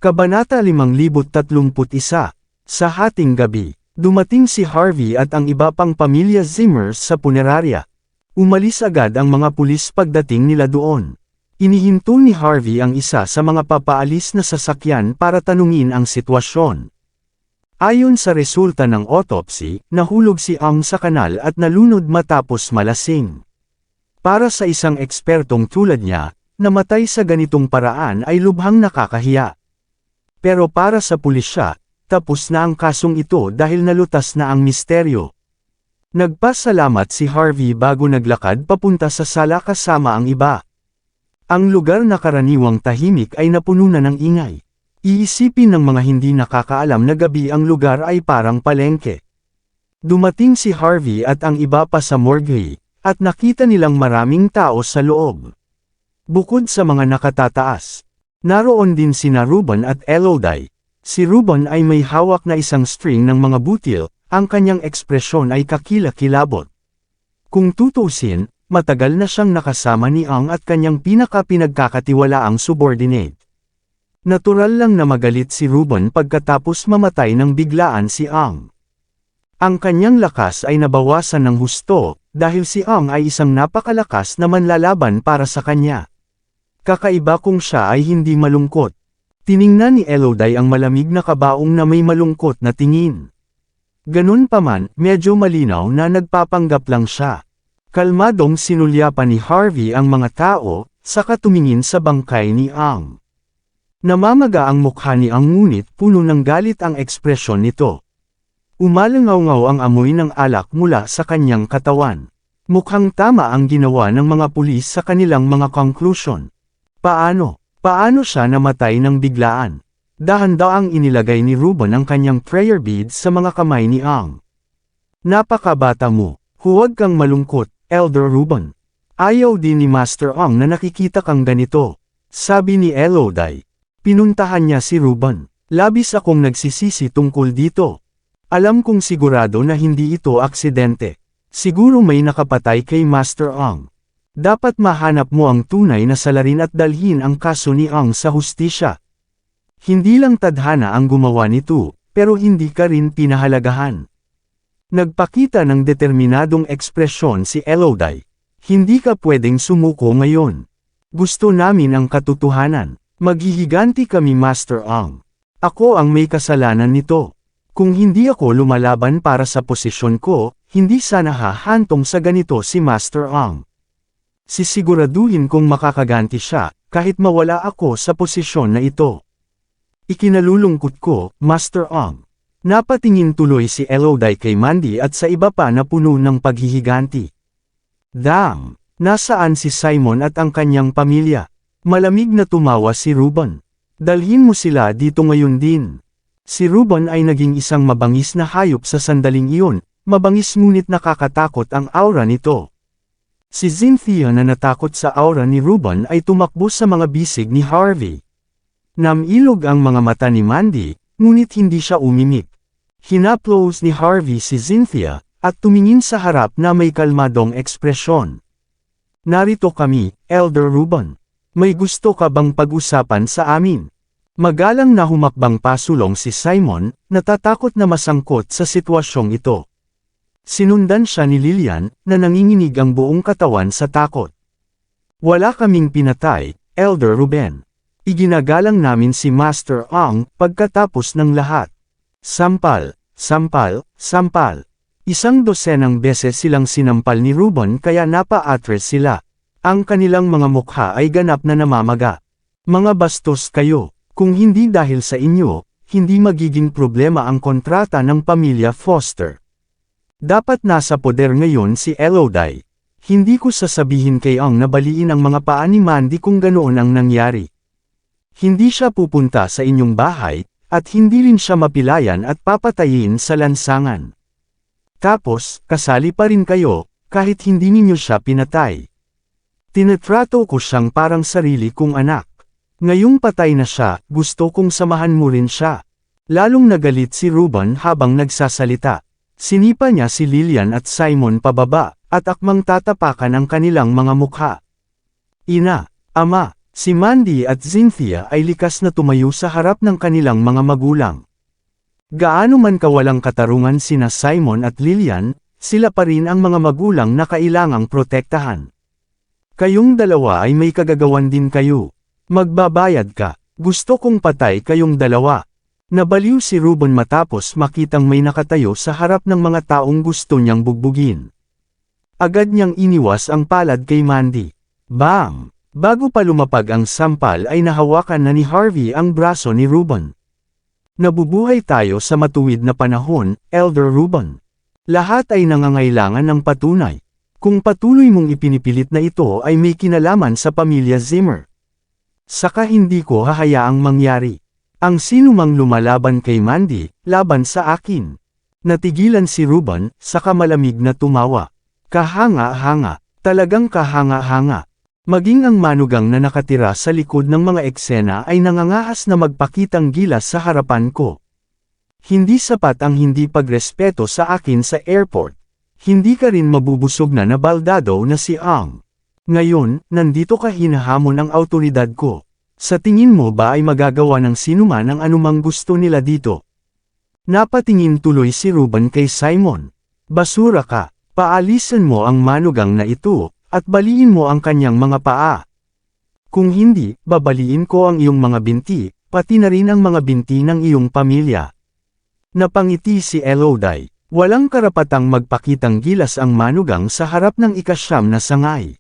Kabanata 531. Sa hating gabi, dumating si Harvey at ang iba pang pamilya Zimmer sa punerarya. Umalis agad ang mga pulis pagdating nila doon. Inihinto ni Harvey ang isa sa mga papaalis na sasakyan para tanungin ang sitwasyon. Ayon sa resulta ng autopsy, nahulog si Ang sa kanal at nalunod matapos malasing. Para sa isang ekspertong tulad niya, namatay sa ganitong paraan ay lubhang nakakahiya. Pero para sa pulisya, tapos na ang kasong ito dahil nalutas na ang misteryo. Nagpasalamat si Harvey bago naglakad papunta sa sala kasama ang iba. Ang lugar na karaniwang tahimik ay napuno na ng ingay. Iisipin ng mga hindi nakakaalam na gabi ang lugar ay parang palengke. Dumating si Harvey at ang iba pa sa morgue, at nakita nilang maraming tao sa loob. Bukod sa mga nakatataas, naroon din sina Ruben at Elodie. Si Ruben ay may hawak na isang string ng mga butil, ang kanyang ekspresyon ay kakilakilabot. Kung tutusin, matagal na siyang nakasama ni Ang at kanyang pinaka-pinagkakatiwalaang subordinate. Natural lang na magalit si Ruben pagkatapos mamatay ng biglaan si Ang. Ang kanyang lakas ay nabawasan ng husto, dahil si Ang ay isang napakalakas na manlalaban para sa kanya. Kakaiba kung siya ay hindi malungkot. Tiningnan ni Elodie ang malamig na kabaong na may malungkot na tingin. Ganun pa man, medyo malinaw na nagpapanggap lang siya. Kalmadong sinulyapan ni Harvey ang mga tao, saka tumingin sa bangkay ni Ang. Namamaga ang mukha ni Ang ngunit puno ng galit ang ekspresyon nito. Umalangaw-ngaw ang amoy ng alak mula sa kanyang katawan. Mukhang tama ang ginawa ng mga pulis sa kanilang mga conclusion. Paano siya namatay ng biglaan? Dahan-daang inilagay ni Ruben ang kanyang prayer beads sa mga kamay ni Ang. Napakabata mo, huwag kang malungkot, Elder Ruben. Ayaw din ni Master Ang na nakikita kang ganito, sabi ni Elodie. Pinuntahan niya si Ruben. Labis akong nagsisisi tungkol dito. Alam kong sigurado na hindi ito aksidente. Siguro may nakapatay kay Master Ang. Dapat mahanap mo ang tunay na salarin at dalhin ang kaso ni Ang sa hustisya. Hindi lang tadhana ang gumawa nito, pero hindi ka rin pinahalagahan. Nagpakita ng determinadong ekspresyon si Elodie. Hindi ka pwedeng sumuko ngayon. Gusto namin ang katotohanan. Maghihiganti kami Master Ang. Ako ang may kasalanan nito. Kung hindi ako lumalaban para sa posisyon ko, hindi sana hahantong sa ganito si Master Ang. Sisiguraduhin kong makakaganti siya, kahit mawala ako sa posisyon na ito. Ikinalulungkot ko, Master Ang. Napatingin tuloy si Elodie kay Mandy at sa iba pa na puno ng paghihiganti. Damn! Nasaan si Simon at ang kanyang pamilya? Malamig na tumawa si Ruben. Dalhin mo sila dito ngayon din. Si Ruben ay naging isang mabangis na hayop sa sandaling iyon, mabangis ngunit nakakatakot ang aura nito. Si Cynthia na natakot sa aura ni Ruben ay tumakbo sa mga bisig ni Harvey. Namilog ang mga mata ni Mandy, ngunit hindi siya umimik. Hinaplos ni Harvey si Cynthia, at tumingin sa harap na may kalmadong ekspresyon. Narito kami, Elder Ruben. May gusto ka bang pag-usapan sa amin? Magalang na humakbang pasulong si Simon, natatakot na masangkot sa sitwasyong ito. Sinundan siya ni Lillian, na nanginginig ang buong katawan sa takot. Wala kaming pinatay, Elder Ruben. Iginagalang namin si Master Ang, pagkatapos ng lahat. Sampal, sampal, sampal. 100 beses silang sinampal ni Ruben kaya napa-atres sila. Ang kanilang mga mukha ay ganap na namamaga. Mga bastos kayo, kung hindi dahil sa inyo, hindi magiging problema ang kontrata ng pamilya Foster. Dapat nasa poder ngayon si Elodie. Hindi ko sasabihin kay Ang na baliin ang mga paa ni Mandy kung ganoon ang nangyari. Hindi siya pupunta sa inyong bahay, at hindi rin siya mapilayan at papatayin sa lansangan. Tapos, kasali pa rin kayo, kahit hindi ninyo siya pinatay. Tinatrato ko siyang parang sarili kong anak. Ngayong patay na siya, gusto kong samahan mo rin siya. Lalong nagalit si Ruben habang nagsasalita. Sinipa niya si Lillian at Simon pababa, at akmang tatapakan ang kanilang mga mukha. Ina, Ama, Si Mandy at Cynthia ay likas na tumayo sa harap ng kanilang mga magulang. Gaano man kawalang katarungan sina Simon at Lillian, sila pa rin ang mga magulang na kailangang protektahan. Kayong dalawa ay may kagagawan din kayo. Magbabayad ka. Gusto kong patay kayong dalawa. Nabaliw si Ruben matapos makitang may nakatayo sa harap ng mga taong gusto niyang bugbugin. Agad niyang iniwas ang palad kay Mandy. Bam! Bago pa lumapag ang sampal ay nahawakan na ni Harvey ang braso ni Ruben. Nabubuhay tayo sa matuwid na panahon, Elder Ruben. Lahat ay nangangailangan ng patunay. Kung patuloy mong ipinipilit na ito ay may kinalaman sa pamilya Zimmer. Saka hindi ko hahayaang mangyari. Ang sinumang lumalaban kay Mandy, laban sa akin. Natigilan si Ruben, saka malamig na tumawa. Kahanga-hanga, talagang kahanga-hanga. Maging ang manugang na nakatira sa likod ng mga eksena ay nangangahas na magpakitang gilas sa harapan ko. Hindi sapat ang hindi pagrespeto sa akin sa airport. Hindi ka rin mabubusog na nabaldado na si Ang. Ngayon, nandito ka hinahamon ang awtoridad ko. Sa tingin mo ba ay magagawa ng sinuman ang anumang gusto nila dito? Napatingin tuloy si Ruben kay Simon. Basura ka, paalisan mo ang manugang na ito, at baliin mo ang kanyang mga paa. Kung hindi, babaliin ko ang iyong mga binti, pati na rin ang mga binti ng iyong pamilya. Napangiti si Elodie. Walang karapatang magpakitang gilas ang manugang sa harap ng ikasyam na sangay.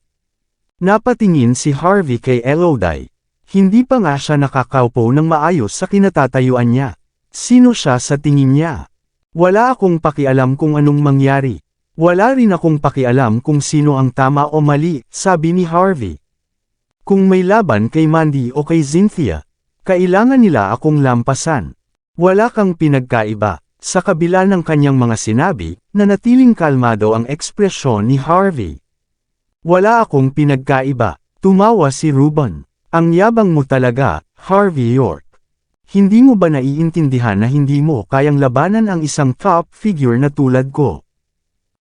Napatingin si Harvey kay Elodie. Hindi pa nga siya nakakaupo ng maayos sa kinatatayuan niya. Sino siya sa tingin niya? Wala akong pakialam kung anong mangyari. Wala rin akong pakialam kung sino ang tama o mali, sabi ni Harvey. Kung may laban kay Mandy o kay Cynthia, kailangan nila akong lampasan. Wala kang pinagkaiba. Sa kabila ng kanyang mga sinabi, nanatiling kalmado ang ekspresyon ni Harvey. Wala akong pinagkaiba. Tumawa si Ruben. Ang yabang mo talaga, Harvey York. Hindi mo ba naiintindihan na hindi mo kayang labanan ang isang top figure na tulad ko?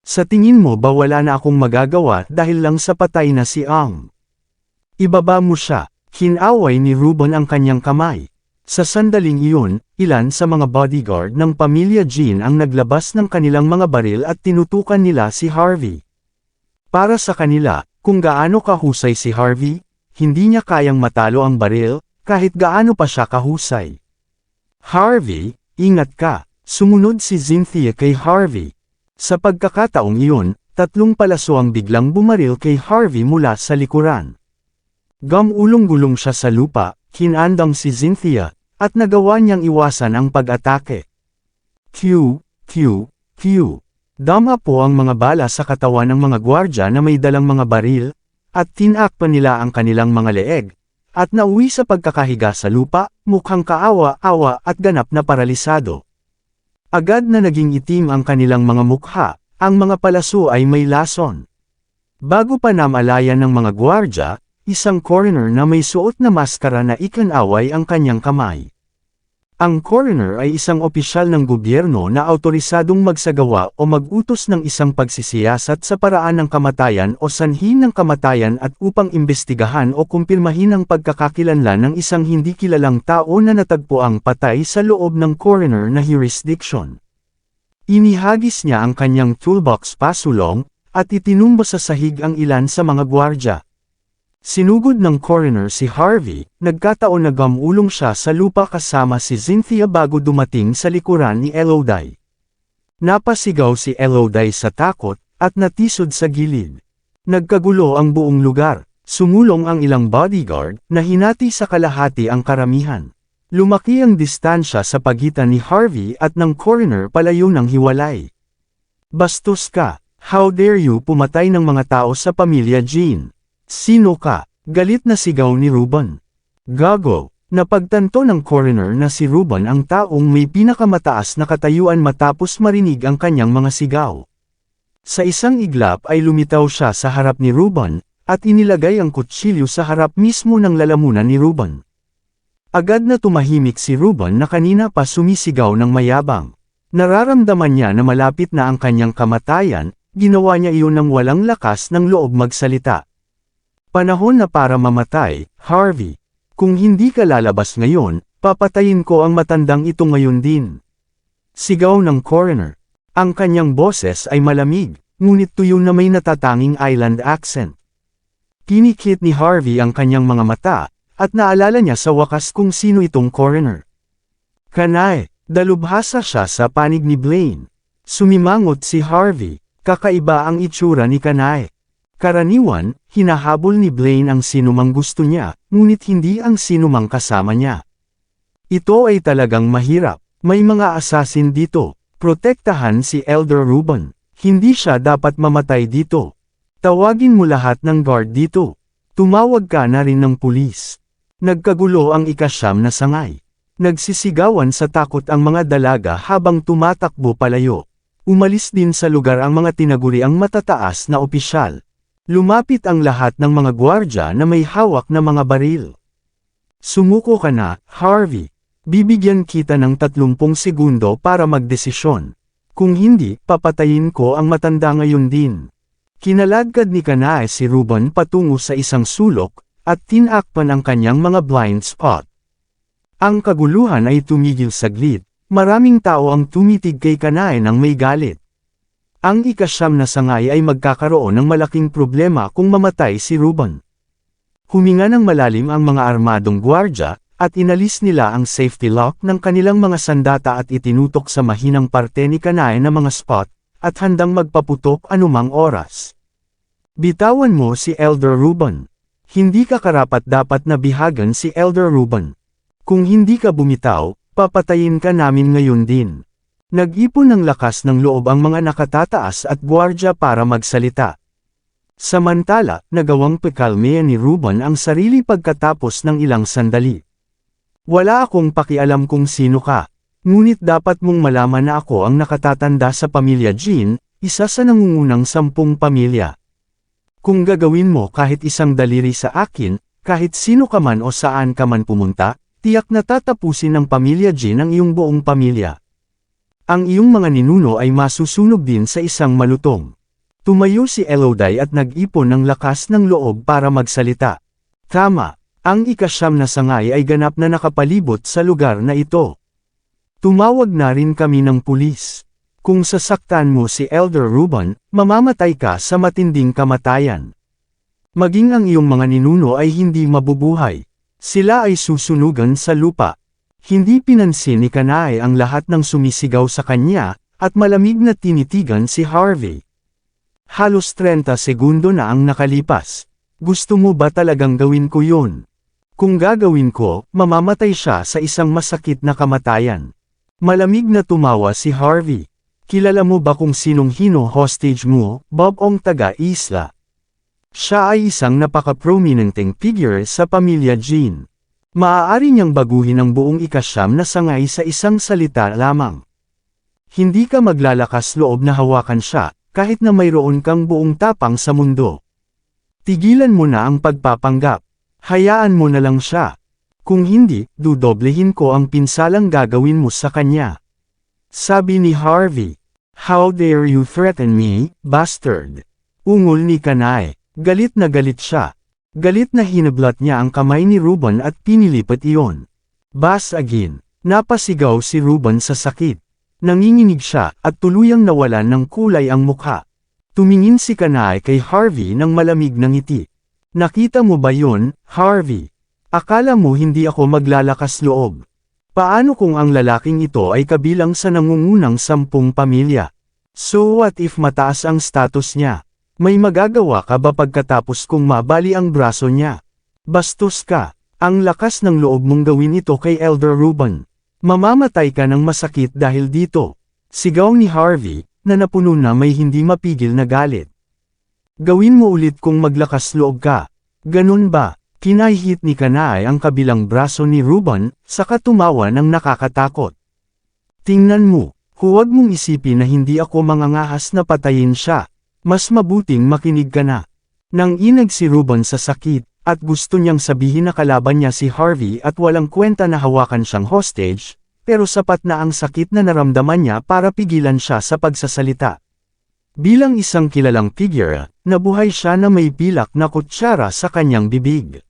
Sa tingin mo ba wala na akong magagawa dahil lang sa patay na si Ang? Ibaba mo siya. Hinaway ni Ruben ang kanyang kamay. Sa sandaling iyon, ilan sa mga bodyguard ng pamilya Jean ang naglabas ng kanilang mga baril at tinutukan nila si Harvey. Para sa kanila, kung gaano kahusay si Harvey, hindi niya kayang matalo ang baril, kahit gaano pa siya kahusay. Harvey, ingat ka, sumunod si Cynthia kay Harvey. Sa pagkakataong iyon, 3 palaso ang biglang bumaril kay Harvey mula sa likuran. Gumulong-gulong siya sa lupa, hinandang si Cynthia, at nagawa niyang iwasan ang pag-atake. Q. Dama po ang mga bala sa katawan ng mga gwardya na may dalang mga baril, at tinakpan nila ang kanilang mga leeg, at nauwi sa pagkakahiga sa lupa, mukhang kaawa-awa at ganap na paralisado. Agad na naging itim ang kanilang mga mukha, ang mga palaso ay may lason. Bago pa namalayan ng mga gwardya, isang coroner na may suot na maskara na ikinaway ang kanyang kamay. Ang coroner ay isang opisyal ng gobyerno na awtorisadong magsagawa o mag-utos ng isang pagsisiyasat sa paraan ng kamatayan o sanhi ng kamatayan at upang imbestigahan o kumpirmahin ang pagkakakilanlan ng isang hindi kilalang tao na natagpuang patay sa loob ng coroner na jurisdiction. Inihagis niya ang kanyang toolbox pasulong, at itinumba sa sahig ang ilan sa mga gwardya. Sinugod ng coroner si Harvey, nagkataon na gumulong siya sa lupa kasama si Cynthia bago dumating sa likuran ni Elodie. Napasigaw si Elodie sa takot, at natisod sa gilid. Nagkagulo ang buong lugar, sumulong ang ilang bodyguard, na hinati sa kalahati ang karamihan. Lumaki ang distansya sa pagitan ni Harvey at ng coroner palayo ng hiwalay. Bastos ka, how dare you pumatay ng mga tao sa pamilya Jean? Sino ka? Galit na sigaw ni Ruben. Gago! Napagtanto ng coroner na si Ruben ang taong may pinakamataas na katayuan matapos marinig ang kanyang mga sigaw. Sa isang iglap ay lumitaw siya sa harap ni Ruben, at inilagay ang kutsilyo sa harap mismo ng lalamunan ni Ruben. Agad na tumahimik si Ruben na kanina pa sumisigaw ng mayabang. Nararamdaman niya na malapit na ang kanyang kamatayan, ginawa niya iyon ng walang lakas ng loob magsalita. Panahon na para mamatay, Harvey. Kung hindi ka lalabas ngayon, papatayin ko ang matandang ito ngayon din. Sigaw ng coroner. Ang kanyang boses ay malamig, ngunit tuyo na may natatanging island accent. Kinikit ni Harvey ang kanyang mga mata, at naalala niya sa wakas kung sino itong coroner. Kanay, dalubhasa siya sa panig ni Blaine. Sumimangot si Harvey, kakaiba ang itsura ni Kanay. Karaniwan, hinahabol ni Blaine ang sinumang gusto niya, ngunit hindi ang sinumang kasama niya. Ito ay talagang mahirap, may mga assassin dito. Protektahan si Elder Ruben. Hindi siya dapat mamatay dito. Tawagin mo lahat ng guard dito. Tumawag ka na rin ng pulis. Nagkagulo ang ika-9 na sangay. Nagsisigawan sa takot ang mga dalaga habang tumatakbo palayo. Umalis din sa lugar ang mga tinaguriang matataas na opisyal. Lumapit ang lahat ng mga gwardya na may hawak na mga baril. Sumuko ka na, Harvey. Bibigyan kita ng 30 segundo para magdesisyon. Kung hindi, papatayin ko ang matanda ngayon din. Kinalagkad ni Kanay si Ruben patungo sa isang sulok, at tinakpan ang kanyang mga blind spot. Ang kaguluhan ay tumigil saglit, maraming tao ang tumitig kay Kanay nang may galit. Ang ika-9 na sangay ay magkakaroon ng malaking problema kung mamatay si Ruben. Huminga ng malalim ang mga armadong gwardya, at inalis nila ang safety lock ng kanilang mga sandata at itinutok sa mahinang parte ni Kanay na mga spot, at handang magpaputok anumang oras. Bitawan mo si Elder Ruben. Hindi ka karapat-dapat na bihagan si Elder Ruben. Kung hindi ka bumitaw, papatayin ka namin ngayon din. Nag-ipon ng lakas ng loob ang mga nakatataas at gwardya para magsalita. Samantala, nagawang pekalmehan ni Ruben ang sarili pagkatapos ng ilang sandali. Wala akong pakialam kung sino ka, ngunit dapat mong malaman na ako ang nakatatanda sa pamilya Jean, isa sa nangungunang 10 pamilya. Kung gagawin mo kahit isang daliri sa akin, kahit sino ka man o saan ka man pumunta, tiyak na tatapusin ng pamilya Jean ang iyong buong pamilya. Ang iyong mga ninuno ay masusunog din sa isang malutong. Tumayo si Elodie at nag-ipon ng lakas ng loob para magsalita. Tama. Ang ika-9 na sangay ay ganap na nakapalibot sa lugar na ito. Tumawag na rin kami ng pulis. Kung sasaktan mo si Elder Ruben, mamamatay ka sa matinding kamatayan. Maging ang iyong mga ninuno ay hindi mabubuhay. Sila ay susunugan sa lupa. Hindi pinansin ni Kanay ang lahat ng sumisigaw sa kanya, at malamig na tinitigan si Harvey. Halos 30 segundo na ang nakalipas. Gusto mo ba talagang gawin ko yun? Kung gagawin ko, mamamatay siya sa isang masakit na kamatayan. Malamig na tumawa si Harvey. Kilala mo ba kung sinong hino-hostage mo, Bob Ong taga-isla? Siya ay isang napaka-prominenteng figure sa pamilya Jean. Maaari niyang baguhin ang buong ika-9 na sangay sa isang salita lamang. Hindi ka maglalakas loob na hawakan siya, kahit na mayroon kang buong tapang sa mundo. Tigilan mo na ang pagpapanggap. Hayaan mo na lang siya. Kung hindi, dudoblehin ko ang pinsalang gagawin mo sa kanya. Sabi ni Harvey. How dare you threaten me, bastard? Ungol ni Kanay. Galit na galit siya. Galit na hinablat niya ang kamay ni Ruben at pinilipat iyon. Bas again. Napasigaw si Ruben sa sakit. Nanginginig siya at tuluyang nawalan ng kulay ang mukha. Tumingin si Kanay kay Harvey ng malamig na ngiti. Nakita mo ba yun, Harvey? Akala mo hindi ako maglalakas loob. Paano kung ang lalaking ito ay kabilang sa nangungunang 10 pamilya? So what if mataas ang status niya? May magagawa ka ba pagkatapos kung mabali ang braso niya? Bastos ka. Ang lakas ng loob mong gawin ito kay Elder Ruben. Mamamatay ka ng masakit dahil dito. Sigaw ni Harvey, na napuno na may hindi mapigil na galit. Gawin mo ulit kung maglakas loob ka. Ganun ba? Kinahihit ni Kanay ang kabilang braso ni Ruben, saka tumawa ng nakakatakot. Tingnan mo, huwag mong isipin na hindi ako mangangahas na patayin siya. Mas mabuting makinig ka na. Nang inag si Ruben sa sakit, at gusto niyang sabihin na kalaban niya si Harvey at walang kwenta na hawakan siyang hostage, pero sapat na ang sakit na naramdaman niya para pigilan siya sa pagsasalita. Bilang isang kilalang figure, nabuhay siya na may pilak na kutsara sa kanyang bibig.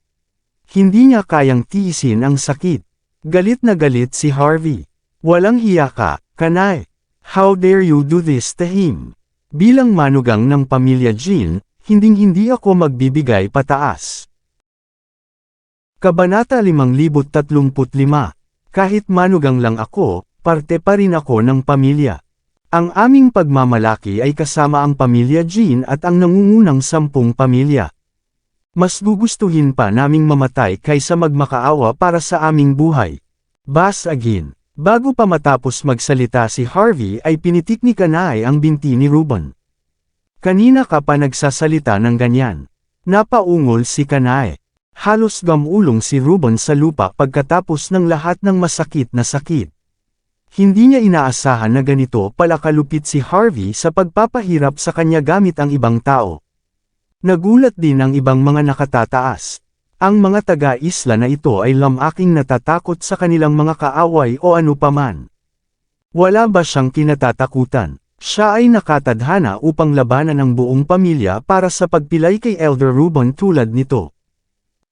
Hindi niya kayang tiisin ang sakit. Galit na galit si Harvey. Walang hiya ka, Kanai. How dare you do this to him? Bilang manugang ng pamilya Jean, hinding-hindi ako magbibigay pataas. Kabanata 5035. Kahit manugang lang ako, parte pa rin ako ng pamilya. Ang aming pagmamalaki ay kasama ang pamilya Jean at ang nangungunang 10 pamilya. Mas gugustuhin pa naming mamatay kaysa magmakaawa para sa aming buhay. Bas again. Bago pa matapos magsalita si Harvey ay pinitik ni Kanai ang binti ni Ruben. Kanina ka pa nagsasalita ng ganyan. Napaungol si Kanai. Halos gamulong si Ruben sa lupa pagkatapos ng lahat ng masakit na sakit. Hindi niya inaasahan na ganito pala kalupit si Harvey sa pagpapahirap sa kanya gamit ang ibang tao. Nagulat din ang ibang mga nakatataas. Ang mga taga-isla na ito ay lamaking natatakot sa kanilang mga kaaway o ano paman. Wala ba siyang kinatatakutan? Siya ay nakatadhana upang labanan ang buong pamilya para sa pagpilay kay Elder Ruben tulad nito.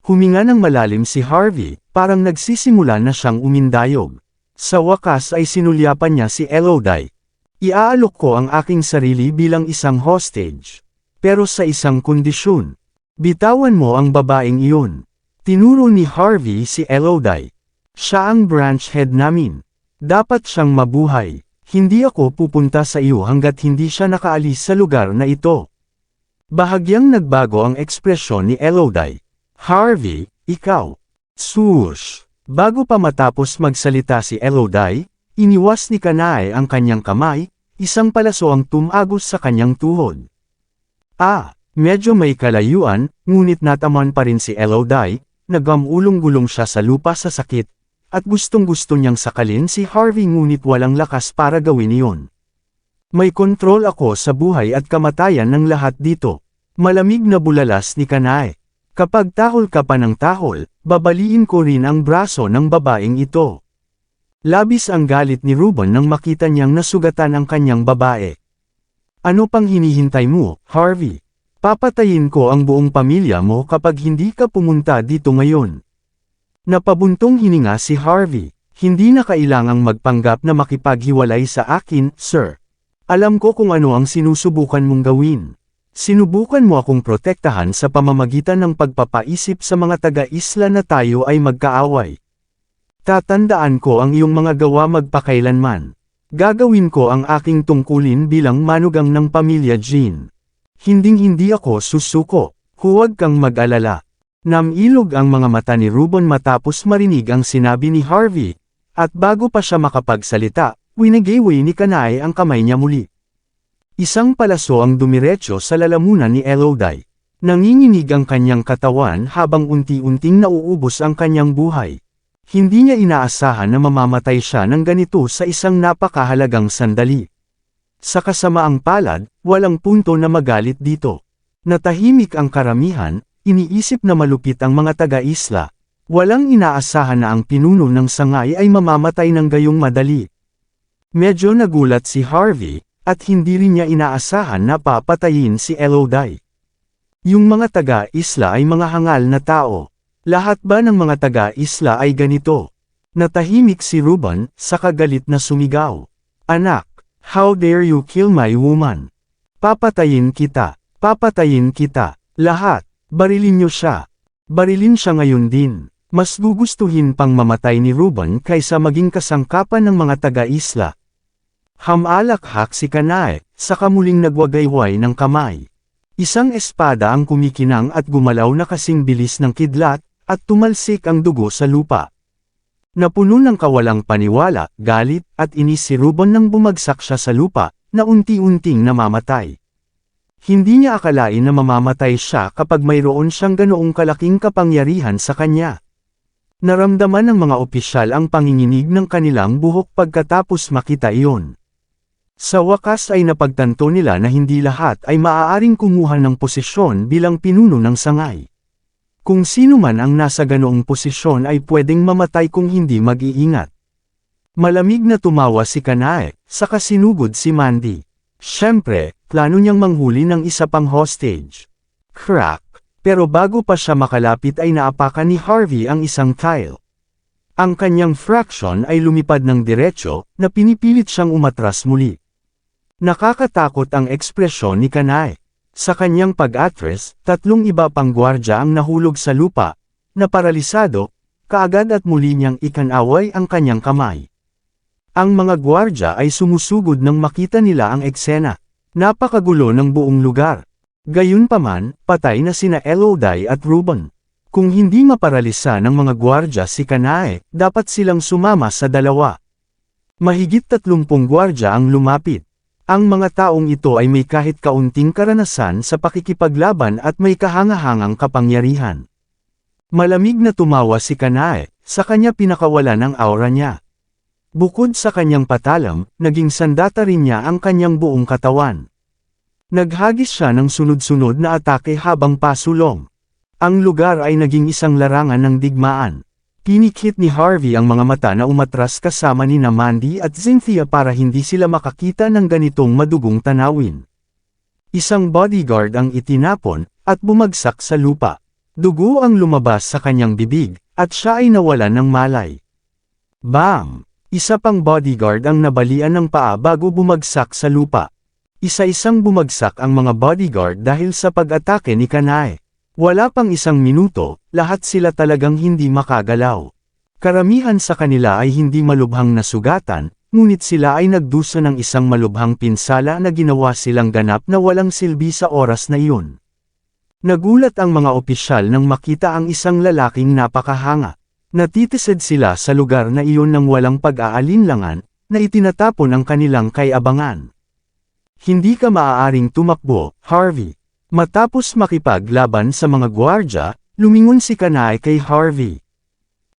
Huminga ng malalim si Harvey, parang nagsisimula na siyang umindayog. Sa wakas ay sinulyapan niya si Elodie. Iaalok ko ang aking sarili bilang isang hostage. Pero sa isang kondisyon. Bitawan mo ang babaeng iyon. Tinuro ni Harvey si Elodie. Siya ang branch head namin. Dapat siyang mabuhay. Hindi ako pupunta sa iyo hanggat hindi siya nakaalis sa lugar na ito. Bahagyang nagbago ang ekspresyon ni Elodie. Harvey, ikaw. Swoosh. Bago pa matapos magsalita si Elodie, iniwas ni Kanai ang kanyang kamay, isang palaso ang tumagos sa kanyang tuhod. Medyo may kalayuan, ngunit nataman pa rin si Elodie, nagamulong-gulong siya sa lupa sa sakit, at gustong-gusto niyang sakalin si Harvey ngunit walang lakas para gawin iyon. May kontrol ako sa buhay at kamatayan ng lahat dito. Malamig na bulalas ni Kanai. Kapag tahol ka pa ng tahol, babaliin ko rin ang braso ng babaeng ito. Labis ang galit ni Ruben nang makita niyang nasugatan ang kanyang babae. Ano pang hinihintay mo, Harvey? Papatayin ko ang buong pamilya mo kapag hindi ka pumunta dito ngayon. Napabuntong hininga si Harvey. Hindi na kailangang magpanggap na makipaghiwalay sa akin, sir. Alam ko kung ano ang sinusubukan mong gawin. Sinubukan mo akong protektahan sa pamamagitan ng pagpapaisip sa mga taga-isla na tayo ay magkaaway. Tatandaan ko ang iyong mga gawa magpakailanman. Gagawin ko ang aking tungkulin bilang manugang ng pamilya Jean. Hinding-hindi ako susuko, huwag kang mag-alala. Namilog ang mga mata ni Ruben matapos marinig ang sinabi ni Harvey, at bago pa siya makapagsalita, winigiwi ni Kanai ang kamay niya muli. Isang palaso ang dumiretso sa lalamunan ni Elodie. Nanginginig ang kanyang katawan habang unti-unting nauubos ang kanyang buhay. Hindi niya inaasahan na mamamatay siya ng ganito sa isang napakahalagang sandali. Sa kasamaang palad, walang punto na magalit dito. Natahimik ang karamihan, iniisip na malupit ang mga taga-isla. Walang inaasahan na ang pinuno ng sangay ay mamamatay ng gayong madali. Medyo nagulat si Harvey, at hindi rin niya inaasahan na papatayin si Elodie. Yung mga taga-isla ay mga hangal na tao. Lahat ba ng mga taga-isla ay ganito? Natahimik si Ruben, sa kagalit na sumigaw. Anak! How dare you kill my woman? Papatayin kita. Papatayin kita. Lahat. Barilin niyo siya. Barilin siya ngayon din. Mas gugustuhin pang mamatay ni Ruben kaysa maging kasangkapan ng mga taga-isla. Hamalakhak si Kanai, saka muling nagwagayway ng kamay. Isang espada ang kumikinang at gumalaw na kasing bilis ng kidlat, at tumalsik ang dugo sa lupa. Napuno ng kawalang paniwala, galit, at inis si Ruben nang bumagsak siya sa lupa, na unti-unting namamatay. Hindi niya akalain na mamamatay siya kapag mayroon siyang ganoong kalaking kapangyarihan sa kanya. Naramdaman ng mga opisyal ang panginginig ng kanilang buhok pagkatapos makita iyon. Sa wakas ay napagtanto nila na hindi lahat ay maaaring kumuha ng posisyon bilang pinuno ng sangay. Kung sino man ang nasa ganoong posisyon ay pwedeng mamatay kung hindi mag-iingat. Malamig na tumawa si Kanai, saka sinugod si Mandy. Siyempre, plano niyang manghuli ng isa pang hostage. Crack! Pero bago pa siya makalapit ay naapakan ni Harvey ang isang tile. Ang kanyang fraction ay lumipad ng diretsyo, na pinipilit siyang umatras muli. Nakakatakot ang ekspresyon ni Kanae. Sa kanyang pag-atras, 3 iba pang gwardya ang nahulog sa lupa, na paralisado, kaagad at muli niyang ikanaway ang kanyang kamay. Ang mga gwardya ay sumusugod nang makita nila ang eksena. Napakagulo ng buong lugar. Gayunpaman, patay na sina Elodie at Ruben. Kung hindi maparalisa ng mga gwardya si Kanae, dapat silang sumama sa dalawa. Mahigit 30 gwardya ang lumapit. Ang mga taong ito ay may kahit kaunting karanasan sa pakikipaglaban at may kahangahangang kapangyarihan. Malamig na tumawa si Kanae, sa kanya pinakawalan ang aura niya. Bukod sa kanyang patalam, naging sandata rin niya ang kanyang buong katawan. Naghagis siya ng sunod-sunod na atake habang pasulong. Ang lugar ay naging isang larangan ng digmaan. Pinikit ni Harvey ang mga mata na umatras kasama ni Mandy at Cynthia para hindi sila makakita ng ganitong madugong tanawin. Isang bodyguard ang itinapon, at bumagsak sa lupa. Dugo ang lumabas sa kanyang bibig, at siya ay nawalan ng malay. Bam! Isa pang bodyguard ang nabalian ng paa bago bumagsak sa lupa. Isa-isang bumagsak ang mga bodyguard dahil sa pag-atake ni Kanae. Wala pang 1 minuto, lahat sila talagang hindi makagalaw. Karamihan sa kanila ay hindi malubhang nasugatan, ngunit sila ay nagdusa ng isang malubhang pinsala na ginawa silang ganap na walang silbi sa oras na iyon. Nagulat ang mga opisyal nang makita ang isang lalaking napakahanga. Natitised sila sa lugar na iyon nang walang pag-aalinlangan, na itinatapon ang kanilang kay-abangan. Hindi ka maaaring tumakbo, Harvey. Matapos makipaglaban sa mga gwardya, lumingon si Kanae kay Harvey.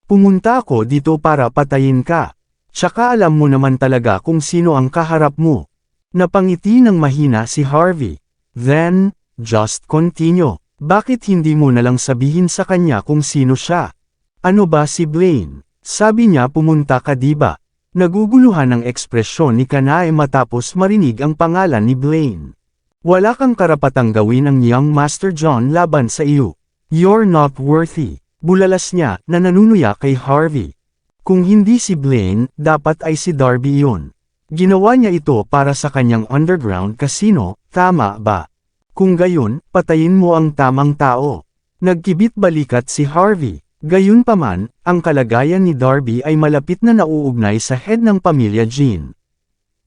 Pumunta ako dito para patayin ka. Tsaka alam mo naman talaga kung sino ang kaharap mo. Napangiti ng mahina si Harvey. Then, just continue. Bakit hindi mo nalang sabihin sa kanya kung sino siya? Ano ba si Blaine? Sabi niya pumunta ka diba? Naguguluhan ang ekspresyon ni Kanae matapos marinig ang pangalan ni Blaine. Wala kang karapatang gawin ang Young Master John laban sa iyo. You're not worthy. Bulalas niya na nanunuya kay Harvey. Kung hindi si Blaine, dapat ay si Darby iyon. Ginawa niya ito para sa kanyang underground casino, tama ba? Kung gayon, patayin mo ang tamang tao. Nagkibit balikat si Harvey. Gayunpaman, ang kalagayan ni Darby ay malapit na nauugnay sa head ng pamilya Jean.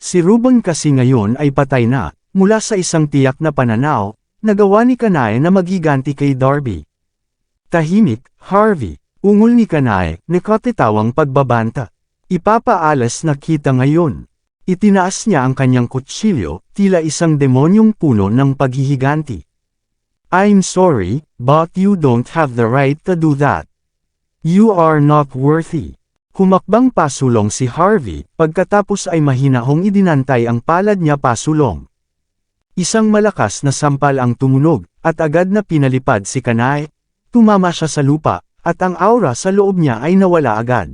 Si Ruben kasi ngayon ay patay na. Mula sa isang tiyak na pananaw, nagawa ni Kanae na maghiganti kay Darby. Tahimik, Harvey, ungol ni Kanae, nakatitawang pagbabanta. Ipapaalas na kita ngayon. Itinaas niya ang kanyang kutsilyo, tila isang demonyong puno ng paghihiganti. I'm sorry, but you don't have the right to do that. You are not worthy. Humakbang pasulong si Harvey, pagkatapos ay mahinahong idinantay ang palad niya pasulong. Isang malakas na sampal ang tumunog, at agad na pinalipad si Kanae. Tumama siya sa lupa, at ang aura sa loob niya ay nawala agad.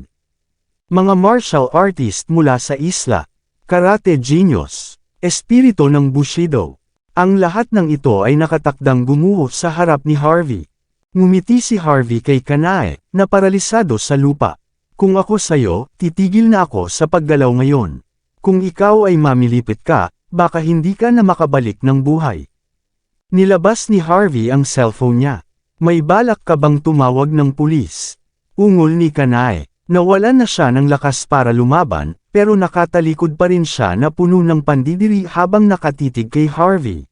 Mga martial artist mula sa isla, karate genius, espiritu ng Bushido. Ang lahat ng ito ay nakatakdang gumuho sa harap ni Harvey. Ngumiti si Harvey kay Kanae, na paralisado sa lupa. Kung ako sayo, titigil na ako sa paggalaw ngayon. Kung ikaw ay mamilipit ka, baka hindi ka na makabalik ng buhay. Nilabas ni Harvey ang cellphone niya. May balak ka bang tumawag ng pulis? Ungol ni Kanae. Nawalan na siya ng lakas para lumaban, pero nakatalikod pa rin siya na puno ng pandidiri habang nakatitig kay Harvey.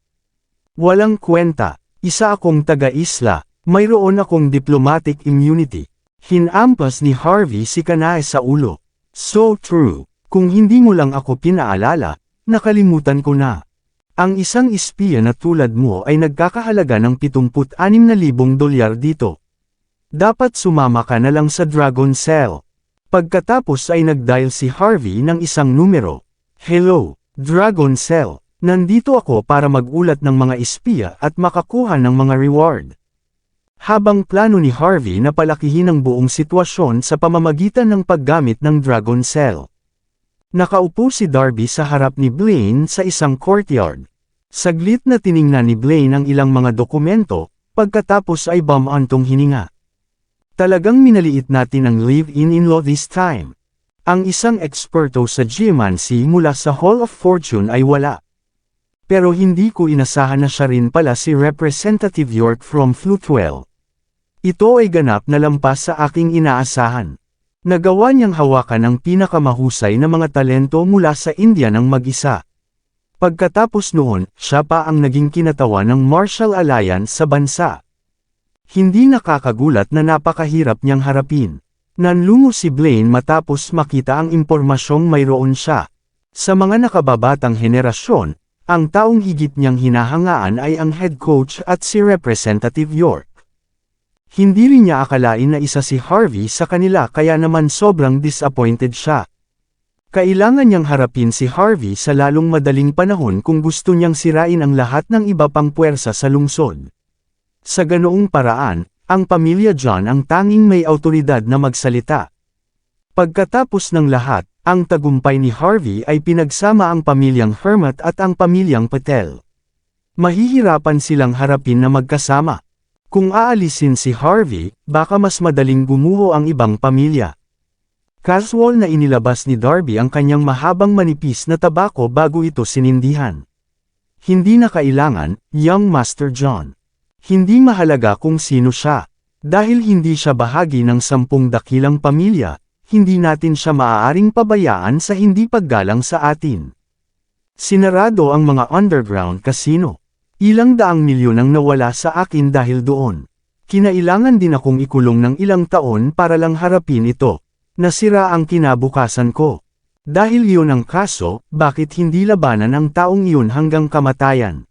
Walang kwenta. Isa akong taga-isla. Mayroon akong diplomatic immunity. Hinampas ni Harvey si Kanae sa ulo. So true. Kung hindi mo lang ako pinaalala, nakalimutan ko na. Ang isang espiya na tulad mo ay nagkakahalaga ng $76,000 dito. Dapat sumama ka na lang sa Dragon Cell. Pagkatapos ay nag-dial si Harvey ng isang numero. Hello, Dragon Cell. Nandito ako para mag-ulat ng mga espiya at makakuha ng mga reward. Habang plano ni Harvey na palakihin ang buong sitwasyon sa pamamagitan ng paggamit ng Dragon Cell. Nakaupo si Darby sa harap ni Blaine sa isang courtyard. Saglit na tiningnan ni Blaine ang ilang mga dokumento, pagkatapos ay bumantong hininga. Talagang minaliit natin ang live-in-in-law this time. Ang isang eksperto sa geomancy mula sa Hall of Fortune ay wala. Pero hindi ko inasahan na siya rin pala si Representative York from Floatwell. Ito ay ganap na lampas sa aking inaasahan. Nagawa niyang hawakan ang pinakamahusay na mga talento mula sa India ng mag-isa. Pagkatapos noon, siya pa ang naging kinatawan ng Marshall Alliance sa bansa. Hindi nakakagulat na napakahirap niyang harapin. Nanlungo si Blaine matapos makita ang impormasyong mayroon siya. Sa mga nakababatang henerasyon, ang taong higit niyang hinahangaan ay ang head coach at si Representative York. Hindi rin niya akalain na isa si Harvey sa kanila kaya naman sobrang disappointed siya. Kailangan niyang harapin si Harvey sa lalong madaling panahon kung gusto niyang sirain ang lahat ng iba pang puwersa sa lungsod. Sa ganoong paraan, ang pamilya John ang tanging may awtoridad na magsalita. Pagkatapos ng lahat, ang tagumpay ni Harvey ay pinagsama ang pamilyang Hermat at ang pamilyang Patel. Mahihirapan silang harapin na magkasama. Kung aalisin si Harvey, baka mas madaling gumuho ang ibang pamilya. Casual na inilabas ni Darby ang kanyang mahabang manipis na tabako bago ito sinindihan. Hindi na kailangan, young Master John. Hindi mahalaga kung sino siya. Dahil hindi siya bahagi ng 10 dakilang pamilya, hindi natin siya maaaring pabayaan sa hindi paggalang sa atin. Sinarado ang mga underground casino. Ilang daang milyon ang nawala sa akin dahil doon. Kinailangan din akong ikulong ng ilang taon para lang harapin ito. Nasira ang kinabukasan ko. Dahil iyon ang kaso, bakit hindi labanan ang taong iyon hanggang kamatayan?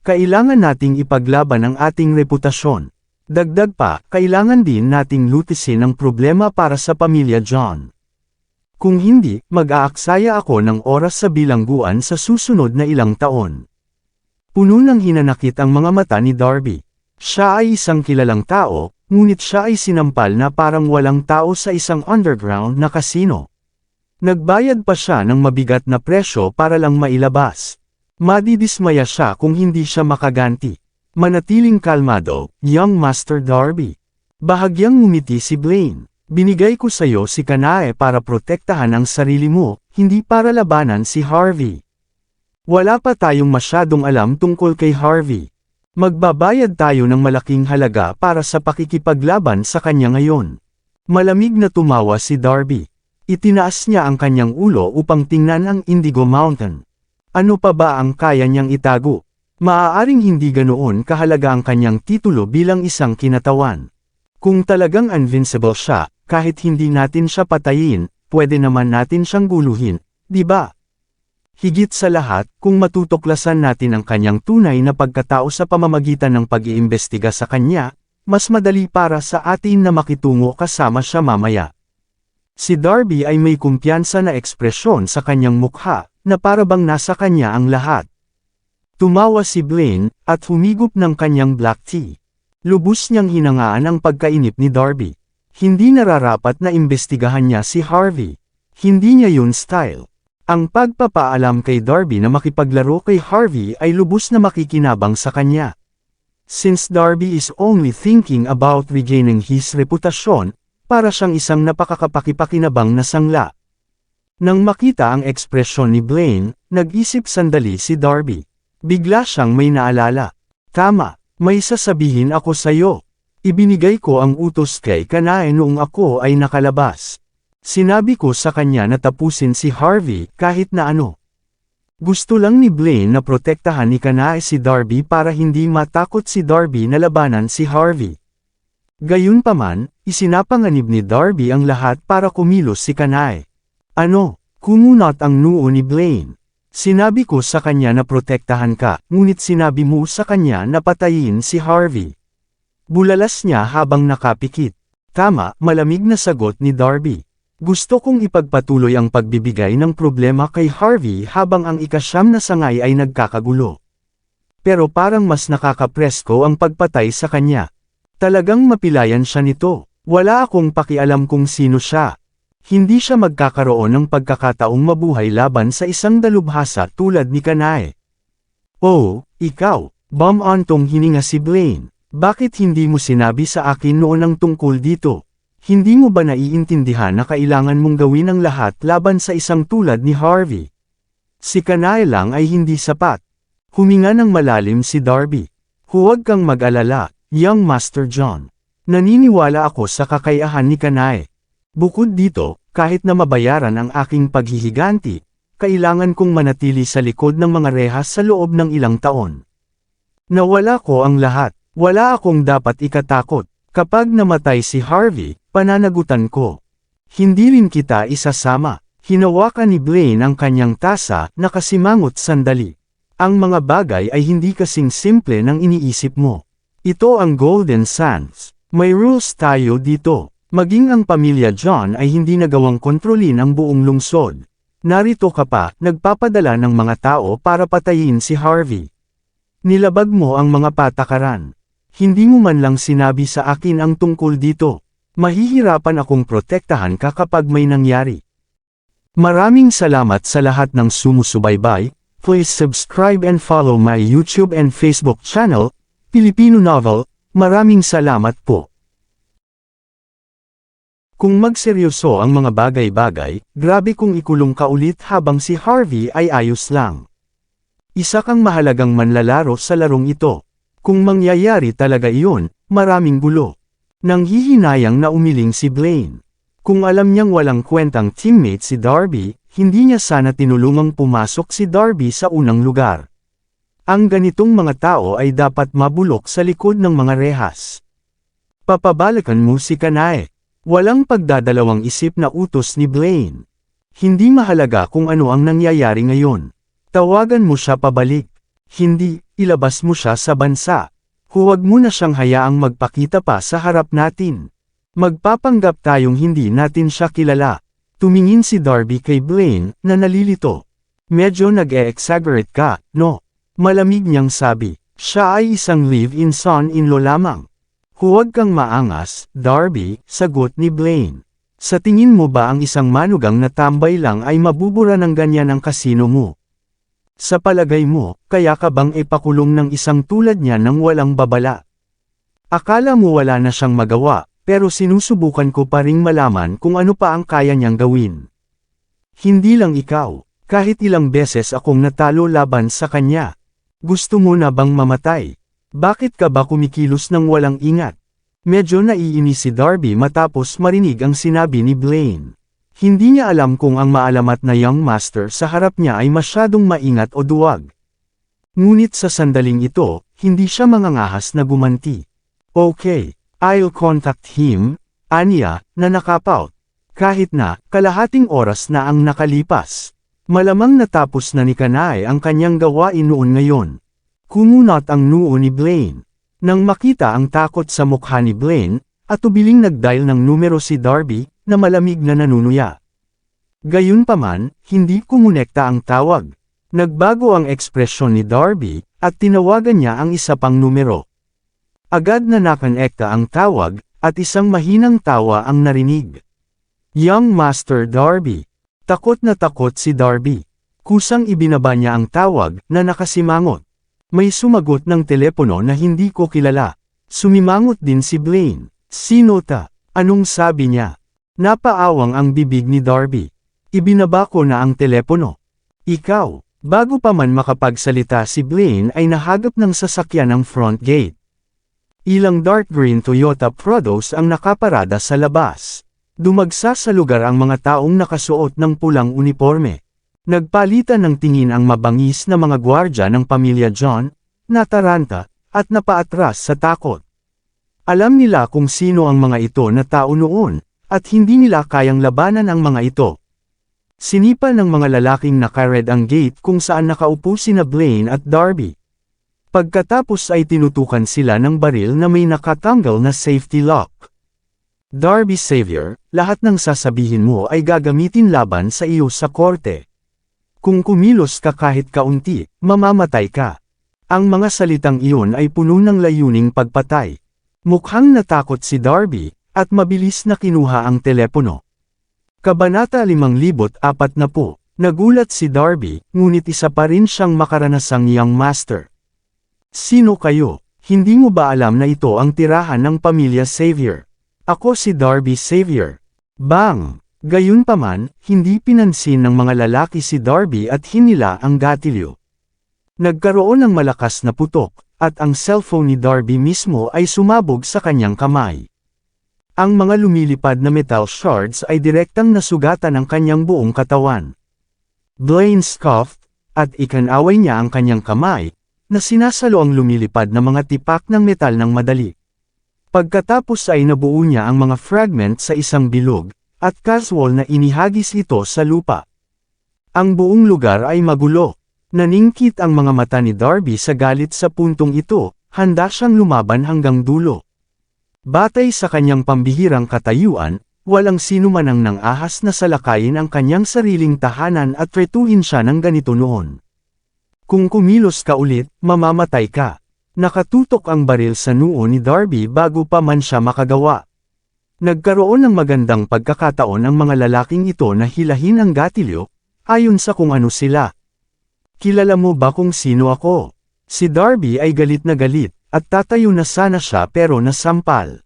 Kailangan nating ipaglaban ang ating reputasyon. Dagdag pa, kailangan din nating lutisin ang problema para sa pamilya John. Kung hindi, mag-aaksaya ako ng oras sa bilangguan sa susunod na ilang taon. Puno ng hinanakit ang mga mata ni Darby. Siya ay isang kilalang tao, ngunit siya ay sinampal na parang walang tao sa isang underground na kasino. Nagbayad pa siya ng mabigat na presyo para lang mailabas. Madidismaya siya kung hindi siya makaganti. Manatiling kalmado, young Master Darby. Bahagyang ngumiti si Blaine. Binigay ko sayo si Kanae para protektahan ang sarili mo, hindi para labanan si Harvey. Wala pa tayong masyadong alam tungkol kay Harvey. Magbabayad tayo ng malaking halaga para sa pakikipaglaban sa kanya ngayon. Malamig na tumawa si Darby. Itinaas niya ang kanyang ulo upang tingnan ang Indigo Mountain. Ano pa ba ang kaya niyang itago? Maaaring hindi ganoon kahalaga ang kanyang titulo bilang isang kinatawan. Kung talagang invincible siya, kahit hindi natin siya patayin, pwede naman natin siyang guluhin, di ba? Higit sa lahat, kung matutuklasan natin ang kanyang tunay na pagkatao sa pamamagitan ng pag-iimbestiga sa kanya, mas madali para sa atin na makitungo kasama siya mamaya. Si Darby ay may kumpiyansa na ekspresyon sa kanyang mukha, na parabang nasa kanya ang lahat. Tumawa si Blaine, at humigop ng kanyang black tea. Lubos niyang hinangaan ang pagkainip ni Darby. Hindi nararapat na imbestigahan niya si Harvey. Hindi niya yun style. Ang pagpapaalam kay Darby na makipaglaro kay Harvey ay lubos na makikinabang sa kanya. Since Darby is only thinking about regaining his reputasyon, para siyang isang napakakapakipakinabang na sangla. Nang makita ang ekspresyon ni Blaine, nag-isip sandali si Darby. Bigla siyang may naalala. Tama, may sasabihin ako sayo. Ibinigay ko ang utos kay Kanae noong ako ay nakalabas. Sinabi ko sa kanya na tapusin si Harvey kahit na ano. Gusto lang ni Blaine na protektahan ni Kanae si Darby para hindi matakot si Darby na labanan si Harvey. Gayunpaman, isinapanganib ni Darby ang lahat para kumilos si Kanae. Ano? Kumunot ang noo ni Blaine. Sinabi ko sa kanya na protektahan ka, ngunit sinabi mo sa kanya na patayin si Harvey. Bulalas niya habang nakapikit. Tama, malamig na sagot ni Darby. Gusto kong ipagpatuloy ang pagbibigay ng problema kay Harvey habang ang ika-9 na sangay ay nagkakagulo. Pero parang mas nakakapresko ang pagpatay sa kanya. Talagang mapilayan siya nito. Wala akong pakialam kung sino siya. Hindi siya magkakaroon ng pagkakataong mabuhay laban sa isang dalubhasa tulad ni Kanae. Oh, ikaw, Antong hininga si Blaine. Bakit hindi mo sinabi sa akin noon ang tungkol dito? Hindi mo ba naiintindihan na kailangan mong gawin ang lahat laban sa isang tulad ni Harvey? Si Kanae lang ay hindi sapat. Huminga ng malalim si Darby. Huwag kang mag-alala, young Master John. Naniniwala ako sa kakayahan ni Kanae. Bukod dito, kahit na mabayaran ang aking paghihiganti, kailangan kong manatili sa likod ng mga rehas sa loob ng ilang taon. Nawala ko ang lahat. Wala akong dapat ikatakot. Kapag namatay si Harvey, pananagutan ko. Hindi rin kita isasama. Hinawakan ni Blaine ang kanyang tasa, nakasimangot sandali. Ang mga bagay ay hindi kasing simple ng iniisip mo. Ito ang Golden Sands. May rules tayo dito. Maging ang pamilya John ay hindi nagawang kontrolin ang buong lungsod. Narito ka pa, nagpapadala ng mga tao para patayin si Harvey. Nilabag mo ang mga patakaran. Hindi mo man lang sinabi sa akin ang tungkol dito. Mahihirapan akong protektahan ka kapag may nangyari. Maraming salamat sa lahat ng sumusubaybay. Please subscribe and follow my YouTube and Facebook channel, Filipino Novel. Maraming salamat po. Kung magseryoso ang mga bagay-bagay, grabe kung ikulong ka ulit habang si Harvey ay ayos lang. Isa kang mahalagang manlalaro sa larong ito. Kung mangyayari talaga iyon, maraming gulo. Nanghihinayang na umiling si Blaine. Kung alam niyang walang kwentang teammate si Darby, hindi niya sana tinulungang pumasok si Darby sa unang lugar. Ang ganitong mga tao ay dapat mabulok sa likod ng mga rehas. Papabalikan mo si Kanae. Walang pagdadalawang isip na utos ni Blaine. Hindi mahalaga kung ano ang nangyayari ngayon. Tawagan mo siya pabalik. Hindi, ilabas mo siya sa bansa. Huwag mo na siyang hayaang magpakita pa sa harap natin. Magpapanggap tayong hindi natin siya kilala. Tumingin si Darby kay Blaine, na nalilito. Medyo nag-e-exaggerate ka, no? Malamig niyang sabi. Siya ay isang live-in son-in-law lamang. Huwag kang maangas, Darby, sagot ni Blaine. Sa tingin mo ba ang isang manugang na tambay lang ay mabubura ng ganyan ang kasino mo? Sa palagay mo, kaya ka bang ipakulong ng isang tulad niya nang walang babala? Akala mo wala na siyang magawa, pero sinusubukan ko pa ring malaman kung ano pa ang kaya niyang gawin. Hindi lang ikaw, kahit ilang beses akong natalo laban sa kanya. Gusto mo na bang mamatay? Bakit ka ba kumikilos ng walang ingat? Medyo naiinis si Darby matapos marinig ang sinabi ni Blaine. Hindi niya alam kung ang maalamat na young master sa harap niya ay masyadong maingat o duwag. Ngunit sa sandaling ito, hindi siya mangangahas na gumanti. Okay, I'll contact him, aniya, na nakapout. Kahit na, kalahating oras na ang nakalipas. Malamang natapos na ni Kanae ang kanyang gawain noon ngayon. Kumunot ang noo ni Blaine. Nang makita ang takot sa mukha ni Blaine, at tubiling nag-dial ng numero si Darby, na malamig na nanunuya. Gayunpaman, hindi kumonekta ang tawag. Nagbago ang ekspresyon ni Darby, at tinawagan niya ang isa pang numero. Agad na nakonekta ang tawag, at isang mahinang tawa ang narinig. Young Master Darby. Takot na takot si Darby. Kusang ibinaba niya ang tawag, na nakasimangot. May sumagot ng telepono na hindi ko kilala. Sumimangot din si Blaine. Sino ta? Anong sabi niya? Napaawang ang bibig ni Darby. Ibinaba ko na ang telepono. Ikaw, bago pa man makapagsalita si Blaine ay nahagap ng sasakyan ng front gate. Ilang dark green Toyota Prados ang nakaparada sa labas. Dumagsa sa lugar ang mga taong nakasuot ng pulang uniforme. Nagpalitan ng tingin ang mabangis na mga gwardya ng pamilya John, nataranta, at napaatras sa takot. Alam nila kung sino ang mga ito na tao noon, at hindi nila kayang labanan ang mga ito. Sinipa ng mga lalaking nakared ang gate kung saan nakaupo sina Blaine at Darby. Pagkatapos ay tinutukan sila ng baril na may nakatanggal na safety lock. Darby Savior, lahat ng sasabihin mo ay gagamitin laban sa iyo sa korte. Kung kumilos ka kahit kaunti, mamamatay ka. Ang mga salitang iyon ay puno ng layuning pagpatay. Mukhang natakot si Darby, at mabilis na kinuha ang telepono. Kabanata 540. Nagulat si Darby, ngunit isa pa rin siyang makaranasang young master. Sino kayo? Hindi mo ba alam na ito ang tirahan ng pamilya Xavier? Ako si Darby Xavier. Bang! Gayunpaman, hindi pinansin ng mga lalaki si Darby at hinila ang gatilyo. Nagkaroon ng malakas na putok, at ang cellphone ni Darby mismo ay sumabog sa kanyang kamay. Ang mga lumilipad na metal shards ay direktang nasugatan ang kanyang buong katawan. Blaine scoffed, at ikinaway niya ang kanyang kamay, na sinasalo ang lumilipad na mga tipak ng metal ng madali. Pagkatapos ay nabuo niya ang mga fragment sa isang bilog, at casual na inihagis ito sa lupa. Ang buong lugar ay magulo. Naningkit ang mga mata ni Darby sa galit sa puntong ito, handa siyang lumaban hanggang dulo. Batay sa kanyang pambihirang katayuan, walang sino man ang nang-ahas na salakayin ang kanyang sariling tahanan at tretuhin siya ng ganito noon. Kung kumilos ka ulit, mamamatay ka. Nakatutok ang baril sa noo ni Darby bago pa man siya makagawa. Nagkaroon ng magandang pagkakataon ang mga lalaking ito na hilahin ang gatilyo, ayon sa kung ano sila. Kilala mo ba kung sino ako? Si Darby ay galit na galit, at tatayo na sana siya pero nasampal.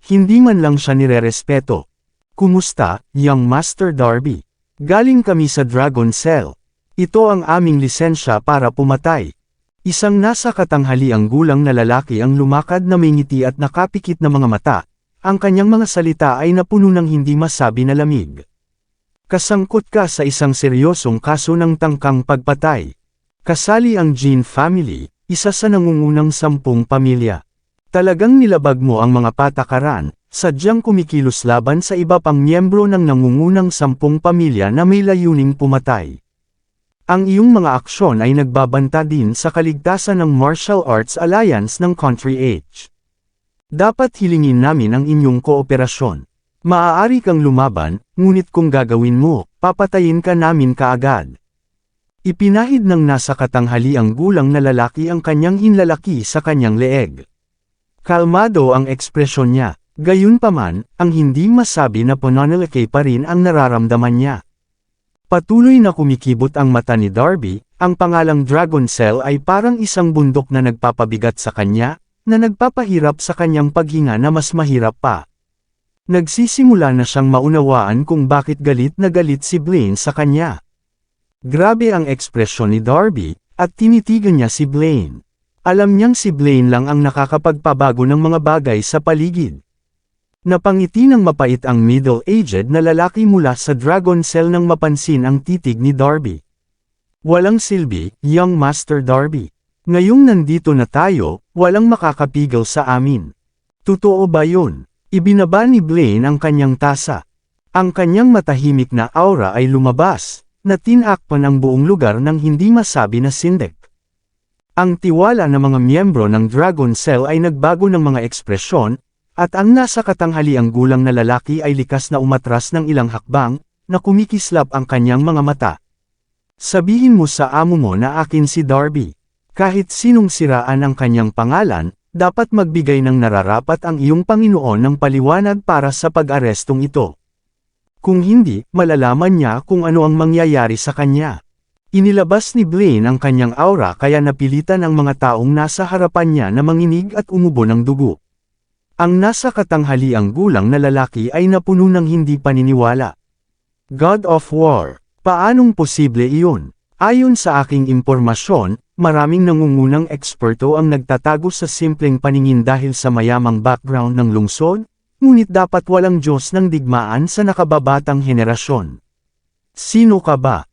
Hindi man lang siya nirerespeto. Kumusta, young Master Darby? Galing kami sa Dragon Cell. Ito ang aming lisensya para pumatay. Isang nasa katanghaliang gulang na lalaki ang lumakad na may ngiti at nakapikit na mga mata. Ang kanyang mga salita ay napuno ng hindi masabi na lamig. Kasangkot ka sa isang seryosong kaso ng tangkang pagpatay. Kasali ang Jean family, isa sa nangungunang 10 pamilya. Talagang nilabag mo ang mga patakaran, sadyang kumikilos laban sa iba pang miyembro ng nangungunang 10 pamilya na may layuning pumatay. Ang iyong mga aksyon ay nagbabanta din sa kaligtasan ng Martial Arts Alliance ng Country H. Dapat hilingin namin ang inyong kooperasyon. Maaari kang lumaban, ngunit kung gagawin mo, papatayin ka namin kaagad. Ipinahid ng nasa katanghaliang gulang na lalaki ang kanyang hinlalaki sa kanyang leeg. Kalmado ang ekspresyon niya, gayunpaman, ang hindi masabi na pananalaki pa rin ang nararamdaman niya. Patuloy na kumikibot ang mata ni Darby, ang pangalang Dragon Cell ay parang isang bundok na nagpapabigat sa kanya, na nagpapahirap sa kanyang paghinga na mas mahirap pa. Nagsisimula na siyang maunawaan kung bakit galit na galit si Blaine sa kanya. Grabe ang ekspresyon ni Darby, at tinitigan niya si Blaine. Alam niyang si Blaine lang ang nakakapagpabago ng mga bagay sa paligid. Napangiti ng mapait ang middle-aged na lalaki mula sa Dragon Cell nang mapansin ang titig ni Darby. Walang silbi, young Master Darby. Ngayong nandito na tayo, walang makakapigil sa amin. Totoo ba yun? Ibinaba ni Blaine ang kanyang tasa. Ang kanyang matahimik na aura ay lumabas, na tinakpan ang buong lugar ng hindi masabi na sindak. Ang tiwala ng mga miyembro ng Dragon Cell ay nagbago ng mga ekspresyon, at ang nasa katanghaliang gulang na lalaki ay likas na umatras ng ilang hakbang, na kumikislap ang kanyang mga mata. Sabihin mo sa amo mo na akin si Darby. Kahit sinong siraan ang kanyang pangalan, dapat magbigay ng nararapat ang iyong Panginoon ng paliwanag para sa pag-arestong ito. Kung hindi, malalaman niya kung ano ang mangyayari sa kanya. Inilabas ni Blaine ang kanyang aura kaya napilitan ang mga taong nasa harapan niya na manginig at umubo ng dugo. Ang nasa katanghaliang gulang na lalaki ay napuno ng hindi paniniwala. God of War, paanong posible iyon? Ayon sa aking impormasyon, maraming nangungunang eksperto ang nagtatago sa simpleng paningin dahil sa mayamang background ng lungsod, ngunit dapat walang Diyos ng digmaan sa nakababatang henerasyon. Sino ka ba?